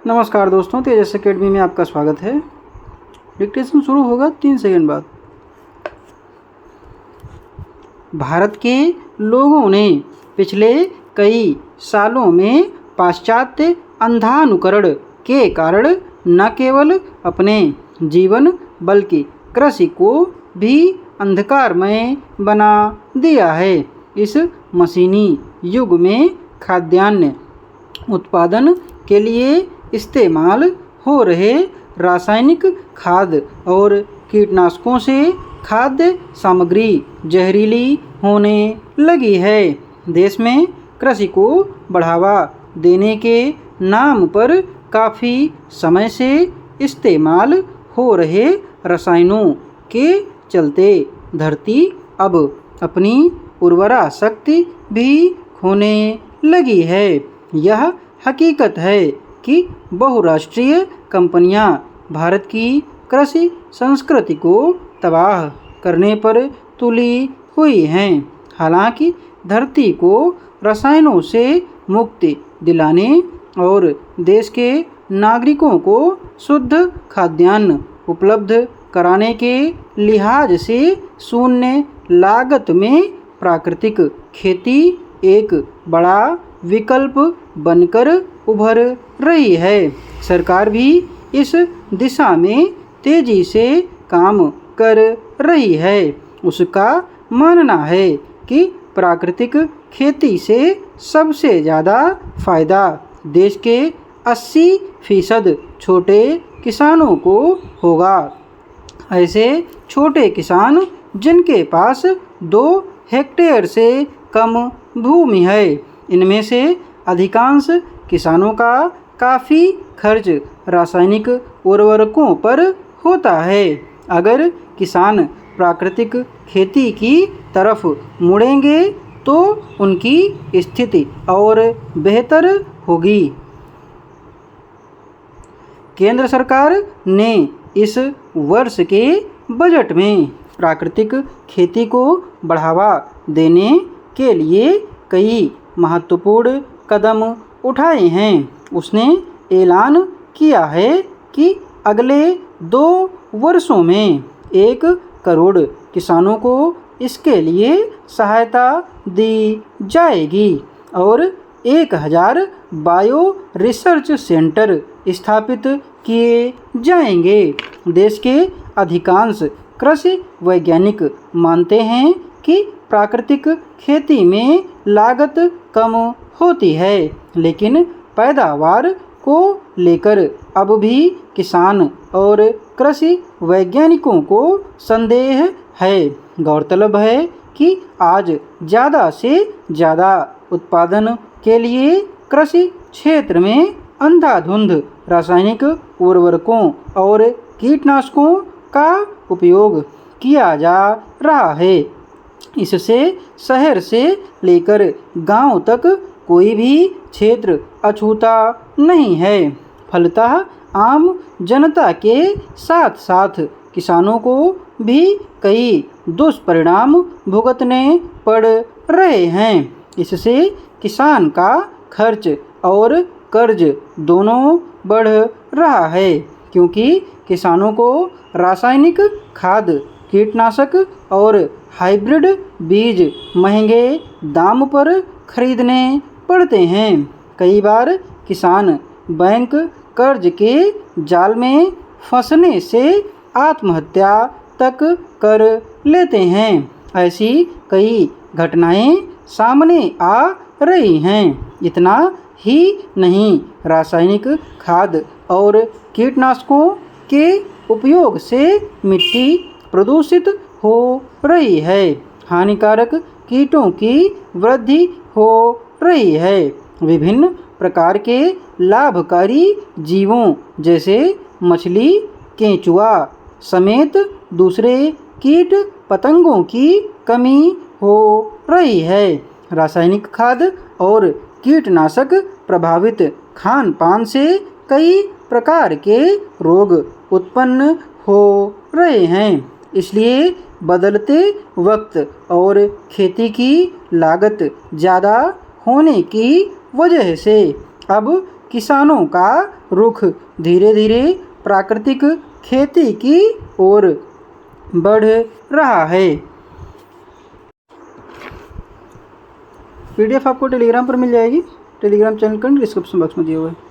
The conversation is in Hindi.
नमस्कार दोस्तों, तेजस एकेडमी में आपका स्वागत है। डिक्टेशन शुरू होगा 3 सेकंड बाद। भारत के लोगों ने पिछले कई सालों में पाश्चात्य अंधानुकरण के कारण न केवल अपने जीवन बल्कि कृषि को भी अंधकारमय बना दिया है। इस मशीनी युग में खाद्यान्न उत्पादन के लिए इस्तेमाल हो रहे रासायनिक खाद और कीटनाशकों से खाद्य सामग्री जहरीली होने लगी है। देश में कृषि को बढ़ावा देने के नाम पर काफ़ी समय से इस्तेमाल हो रहे रसायनों के चलते धरती अब अपनी उर्वरा शक्ति भी खोने लगी है। यह हकीकत है कि बहुराष्ट्रीय कंपनियां भारत की कृषि संस्कृति को तबाह करने पर तुली हुई हैं। हालांकि धरती को रसायनों से मुक्ति दिलाने और देश के नागरिकों को शुद्ध खाद्यान्न उपलब्ध कराने के लिहाज से शून्य लागत में प्राकृतिक खेती एक बड़ा विकल्प बनकर उभर रही है। सरकार भी इस दिशा में तेजी से काम कर रही है। उसका मानना है कि प्राकृतिक खेती से सबसे ज़्यादा फायदा देश के 80% छोटे किसानों को होगा। ऐसे छोटे किसान जिनके पास 2 हेक्टेयर से कम भूमि है, इनमें से अधिकांश किसानों का काफ़ी खर्च रासायनिक उर्वरकों पर होता है। अगर किसान प्राकृतिक खेती की तरफ मुड़ेंगे तो उनकी स्थिति और बेहतर होगी। केंद्र सरकार ने इस वर्ष के बजट में प्राकृतिक खेती को बढ़ावा देने के लिए कई महत्वपूर्ण कदम उठाए हैं। उसने ऐलान किया है कि अगले 2 वर्षों में 1 करोड़ किसानों को इसके लिए सहायता दी जाएगी और 1000 बायो रिसर्च सेंटर स्थापित किए जाएंगे। देश के अधिकांश कृषि वैज्ञानिक मानते हैं कि प्राकृतिक खेती में लागत कम होती है, लेकिन पैदावार को लेकर अब भी किसान और कृषि वैज्ञानिकों को संदेह है। गौरतलब है कि आज ज़्यादा से ज़्यादा उत्पादन के लिए कृषि क्षेत्र में अंधाधुंध रासायनिक उर्वरकों और कीटनाशकों का उपयोग किया जा रहा है। इससे शहर से लेकर गांव तक कोई भी क्षेत्र अछूता नहीं है। फलतः आम जनता के साथ साथ किसानों को भी कई दुष्परिणाम भुगतने पड़ रहे हैं। इससे किसान का खर्च और कर्ज दोनों बढ़ रहा है, क्योंकि किसानों को रासायनिक खाद, कीटनाशक और हाइब्रिड बीज महंगे दाम पर खरीदने पड़ते हैं। कई बार किसान बैंक कर्ज के जाल में फंसने से आत्महत्या तक कर लेते हैं। ऐसी कई घटनाएं सामने आ रही हैं। इतना ही नहीं, रासायनिक खाद और कीटनाशकों के उपयोग से मिट्टी प्रदूषित हो रही है, हानिकारक कीटों की वृद्धि हो रही है। विभिन्न प्रकार के लाभकारी जीवों जैसे मछली, केंचुआ समेत दूसरे कीट पतंगों की कमी हो रही है। रासायनिक खाद और कीटनाशक प्रभावित खान पान से कई प्रकार के रोग उत्पन्न हो रहे हैं। इसलिए बदलते वक्त और खेती की लागत ज़्यादा होने की वजह से अब किसानों का रुख धीरे धीरे प्राकृतिक खेती की ओर बढ़ रहा है। पीडीएफ आपको टेलीग्राम पर मिल जाएगी। टेलीग्राम चैनल का डिस्क्रिप्शन बॉक्स में दिया हुआ है।